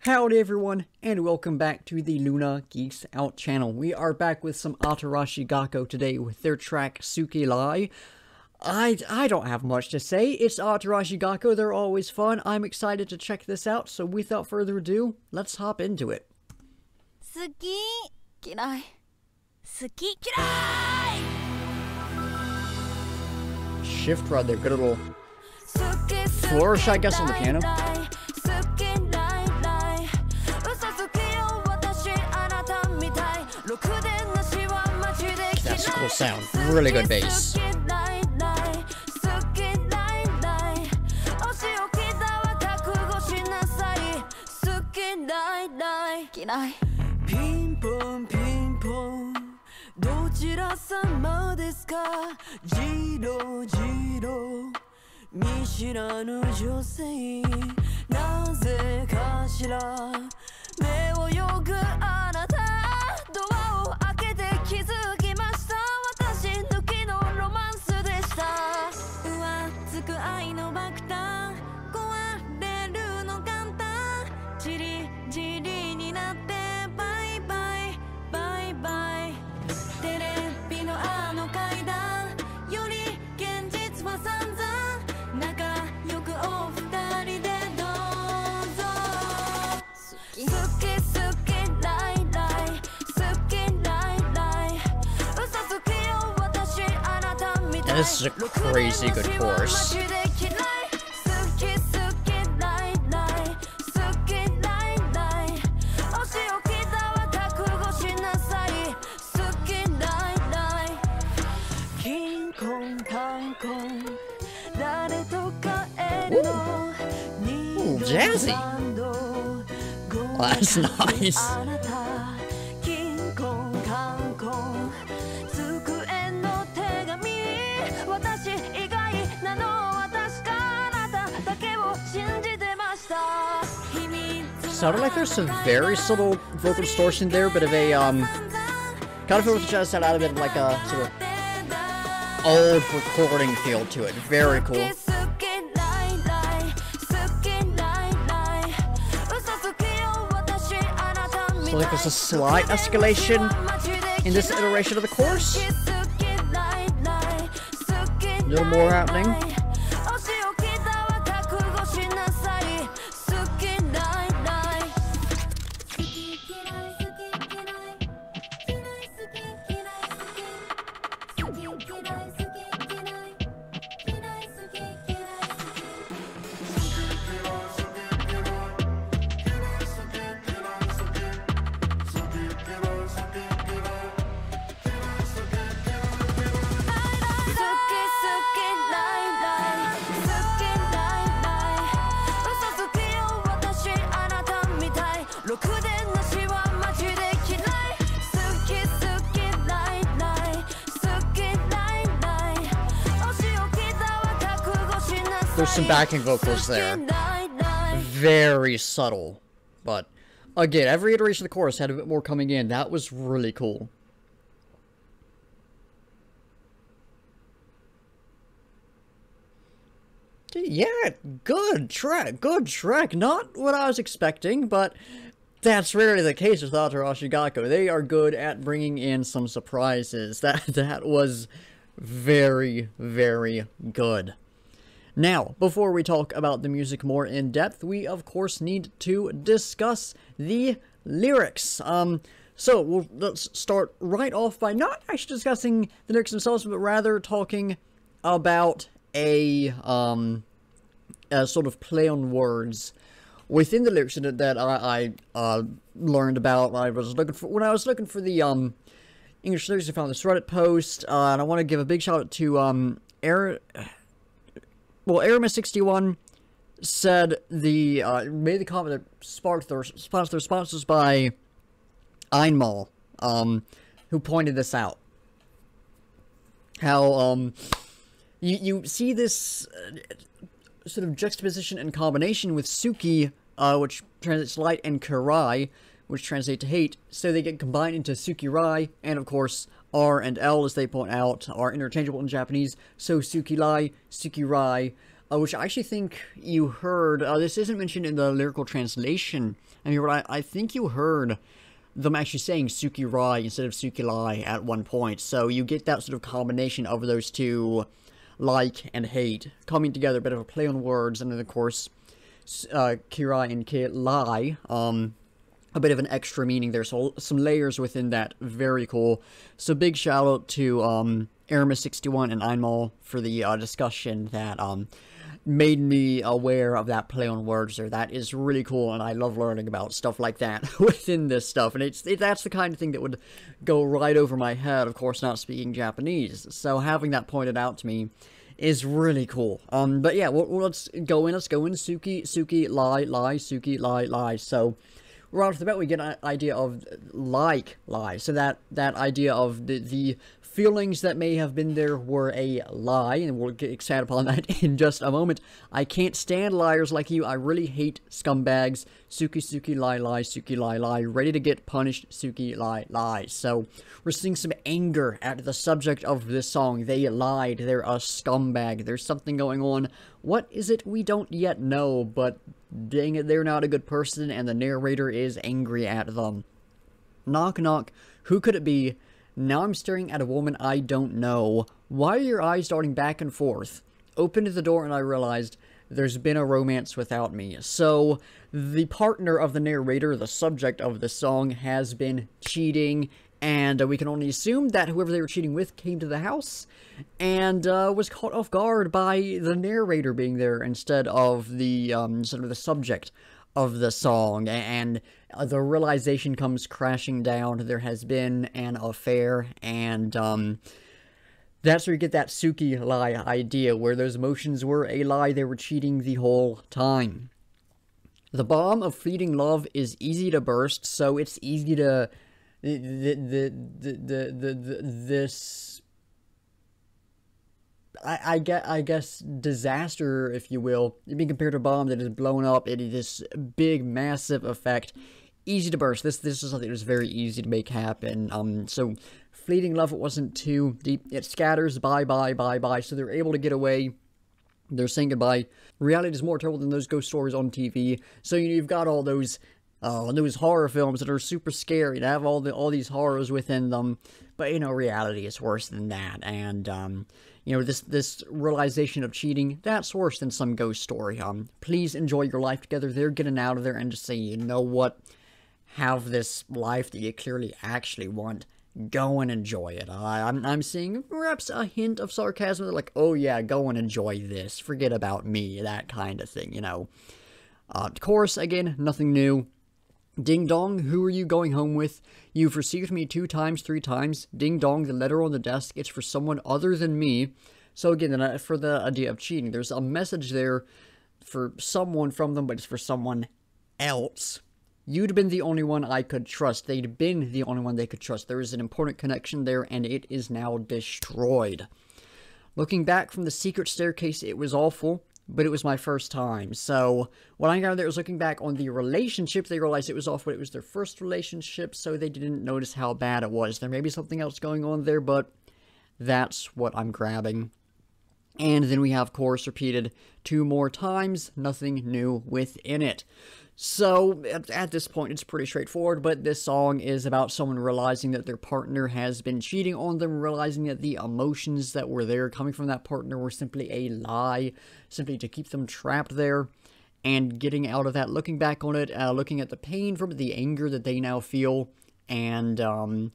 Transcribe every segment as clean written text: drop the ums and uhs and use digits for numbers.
Howdy everyone, and welcome back to the Luna Geeks Out channel. We are back with some ATARASHII GAKKO today with their track Suki Lie. I don't have much to say. It's ATARASHII GAKKO, they're always fun. I'm excited to check this out, so without further ado, let's hop into it. Suki Lie. Suki Lie. Shift right there, good little flourish, I guess, on the piano. That's a cool sound. Really good bass. This is a crazy good chorus. Ooh, jazzy. Oh, that's nice. Sounded like there's some very subtle vocal distortion there, but of a kind of feel with the jazz sound out of it, like a sort of old recording feel to it. Very cool. So like there's a slight escalation in this iteration of the chorus. A little more happening. There's some backing vocals there. Very subtle. But, again, every iteration of the chorus had a bit more coming in. That was really cool. Yeah, good track. Good track. Not what I was expecting, but that's rarely the case with ATARASHII GAKKO. They are good at bringing in some surprises. That was very, very good. Now, before we talk about the music more in depth, we of course need to discuss the lyrics. So let's start right off by not actually discussing the lyrics themselves, but rather talking about a sort of play on words within the lyrics that I learned about. When I was looking for the English lyrics, I found this Reddit post, and I want to give a big shout out to Aramis61 said made the comment that sparked the responses by Einmal, who pointed this out. How you see this sort of juxtaposition and combination with Suki, which translates light, and Karai, which translate to hate, so they get combined into Suki Lie, and of course R and L, as they point out, are interchangeable in Japanese, so Suki Lie, Suki Rai, which I actually think you heard, this isn't mentioned in the lyrical translation, but I think you heard them actually saying Suki Lie instead of Suki Lie at one point, so you get that sort of combination of those two, like and hate, coming together, a bit of a play on words, and then of course, Kirai and Ki Lie, a bit of an extra meaning there, so some layers within that, very cool. So big shout out to Aramis61 and Einmal for the discussion that made me aware of that play on words there. That is really cool, and I love learning about stuff like that within this stuff, and that's the kind of thing that would go right over my head, of course not speaking Japanese, so having that pointed out to me is really cool. But yeah, let's go in, Suki Lie, Suki Lie, so right off the bat, we get an idea of lie. So that idea of the feelings that may have been there were a lie, and we'll get excited upon that in just a moment. I can't stand liars like you. I really hate scumbags. Suki lie, ready to get punished. Suki lie. So we're seeing some anger at the subject of this song. They lied. They're a scumbag. There's something going on. What is it? We don't yet know, but dang it, they're not a good person, and the narrator is angry at them. Knock, knock. Who could it be? Now I'm staring at a woman I don't know. Why are your eyes darting back and forth? Opened the door and I realized there's been a romance without me. So, the partner of the narrator, the subject of the song, has been cheating, and we can only assume that whoever they were cheating with came to the house and was caught off guard by the narrator being there instead of the sort of the subject of the song, and the realization comes crashing down. There has been an affair, and that's where you get that Suki Lie idea, where those emotions were a lie. They were cheating the whole time. The bomb of fleeting love is easy to burst, so it's easy to I guess disaster, if you will, being compared to a bomb that is blown up in this big, massive effect. Easy to burst. This is something that was very easy to make happen. So fleeting love, it wasn't too deep. It scatters, bye, so they're able to get away. They're saying goodbye. Reality is more terrible than those ghost stories on TV. So you've got all those horror films that are super scary, to have all these horrors within them, but reality is worse than that, and this realization of cheating, that's worse than some ghost story. Please enjoy your life together. They're getting out of there and just saying, you know what, have this life that you clearly actually want. Go and enjoy it. I'm seeing perhaps a hint of sarcasm. They're like, oh yeah, go and enjoy this. Forget about me, that kind of thing, Of course, again, nothing new. Ding dong, who are you going home with? You've received me 2 times, 3 times. Ding dong, the letter on the desk, it's for someone other than me. So again, for the idea of cheating, there's a message there for someone from them, but it's for someone else. You'd been the only one I could trust. They'd been the only one they could trust. There is an important connection there, and it is now destroyed. Looking back from the secret staircase, it was awful, but it was my first time. So when I got there, was looking back on the relationship, they realized it was off, but it was their first relationship, so they didn't notice how bad it was. There may be something else going on there, but that's what I'm grabbing. And then we have, of course, repeated 2 more times, nothing new within it. So, at this point, it's pretty straightforward, but this song is about someone realizing that their partner has been cheating on them, realizing that the emotions that were there coming from that partner were simply a lie, simply to keep them trapped there, and getting out of that, looking back on it, looking at the pain from it, the anger that they now feel, and,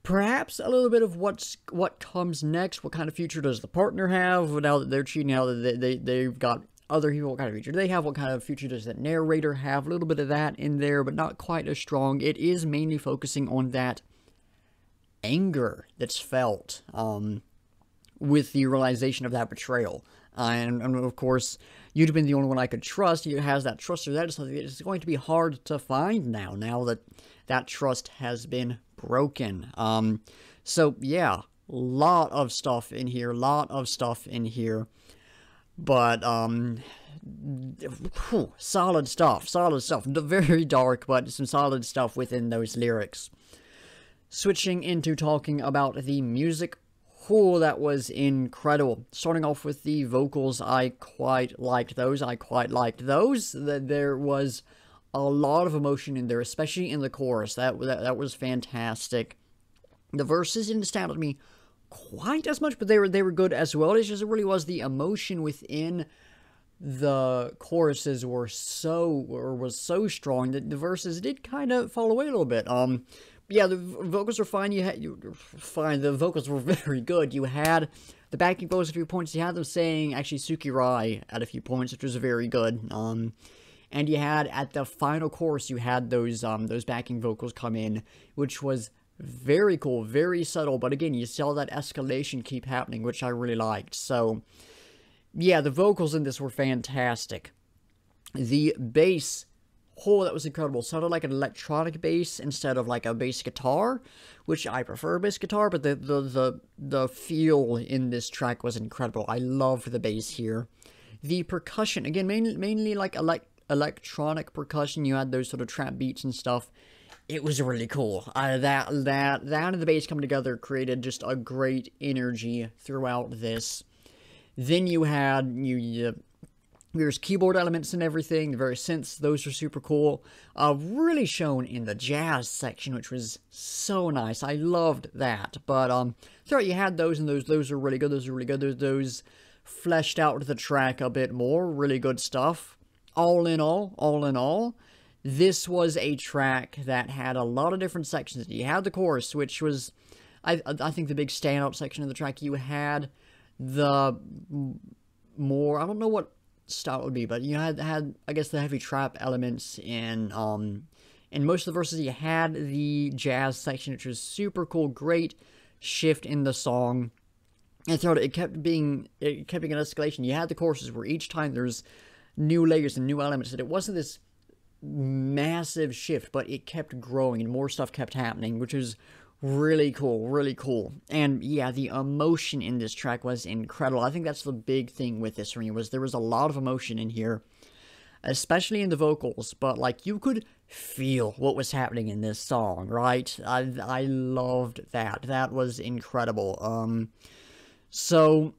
perhaps a little bit of what comes next. What kind of future does the partner have now that they're cheating, now that they've got other people? What kind of future do they have? What kind of future does that narrator have? A little bit of that in there, but not quite as strong. It is mainly focusing on that anger that's felt with the realization of that betrayal. And of course, you'd have been the only one I could trust. It has that trust, or that is something that is going to be hard to find now that that trust has been broken. So yeah, lot of stuff in here, but solid stuff, very dark, but some solid stuff within those lyrics. Switching into talking about the music, that was incredible. Starting off with the vocals, I quite liked those. There was a lot of emotion in there, especially in the chorus. That was fantastic. The verses didn't stand out to me quite as much, but they were good as well. It just really was the emotion within the choruses was so strong that the verses did kind of fall away a little bit. Yeah, the vocals were fine. The vocals were very good. You had the backing vocals at a few points. You had them saying actually Suki Lie at a few points, which was very good. And you had at the final chorus, you had those backing vocals come in, which was very cool, very subtle. But again, you saw that escalation keep happening, which I really liked. So yeah, the vocals in this were fantastic. The bass, oh, that was incredible. Sounded like an electronic bass instead of like a bass guitar, which I prefer bass guitar, but the feel in this track was incredible. I loved the bass here. The percussion, again, mainly like electronic percussion. You had those sort of trap beats and stuff. It was really cool. That and the bass coming together created just a great energy throughout this. Then you had there's keyboard elements and everything, the various synths, those are super cool. Really shown in the jazz section, which was so nice. I loved that. But throughout you had those, and those are really good. Those fleshed out the track a bit more. Really good stuff. All in all, this was a track that had a lot of different sections. You had the chorus, which was, I think, the big standout section of the track. You had the more, I don't know what style it would be, but you had I guess the heavy trap elements in most of the verses. You had the jazz section, which was super cool, great shift in the song, and throughout it kept being an escalation. You had the choruses where each time there's new layers and new elements, that it wasn't this massive shift, but it kept growing and more stuff kept happening, which was really cool. And yeah, the emotion in this track was incredible. I think that's the big thing with this for me, was there was a lot of emotion in here, especially in the vocals, but like you could feel what was happening in this song, right? I loved that. That was incredible. So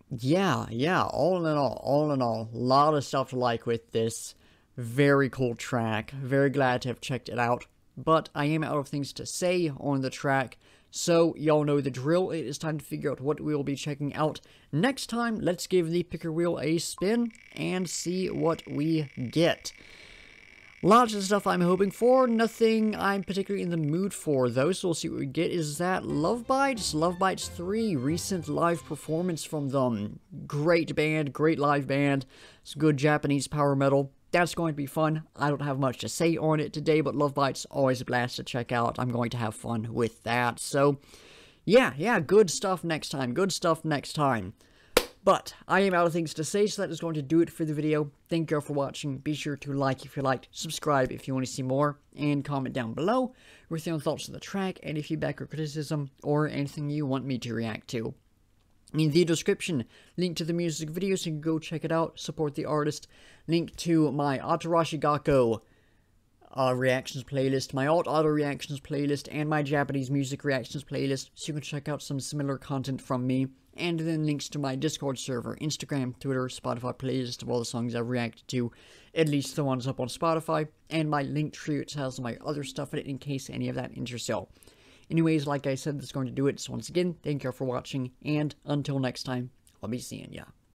yeah, all in all, a lot of stuff to like with this. Very cool track. Very glad to have checked it out. But I am out of things to say on the track, so y'all know the drill. It is time to figure out what we will be checking out next time. Let's give the picker wheel a spin and see what we get. Lots of stuff I'm hoping for, nothing I'm particularly in the mood for though, so we'll see what we get. Is that Love Bites? Love Bites 3, recent live performance from them. Great band, great live band. It's good Japanese power metal. That's going to be fun. I don't have much to say on it today, but Love Bites, always a blast to check out. I'm going to have fun with that. So, yeah, good stuff next time. But I am out of things to say, so that is going to do it for the video. Thank you all for watching. Be sure to like if you liked, subscribe if you want to see more, and comment down below with your own thoughts on the track, any feedback or criticism, or anything you want me to react to. In the description, link to the music video so you can go check it out, support the artist. Link to my ATARASHII GAKKO reactions playlist, my alt-auto reactions playlist, and my Japanese music reactions playlist, so you can check out some similar content from me. And then links to my Discord server, Instagram, Twitter, Spotify playlist of all the songs I've reacted to, at least the ones up on Spotify, and my link tree, which has my other stuff in it in case any of that interests y'all. Anyways, like I said, that's going to do it. So once again, thank you all for watching, and until next time, I'll be seeing ya.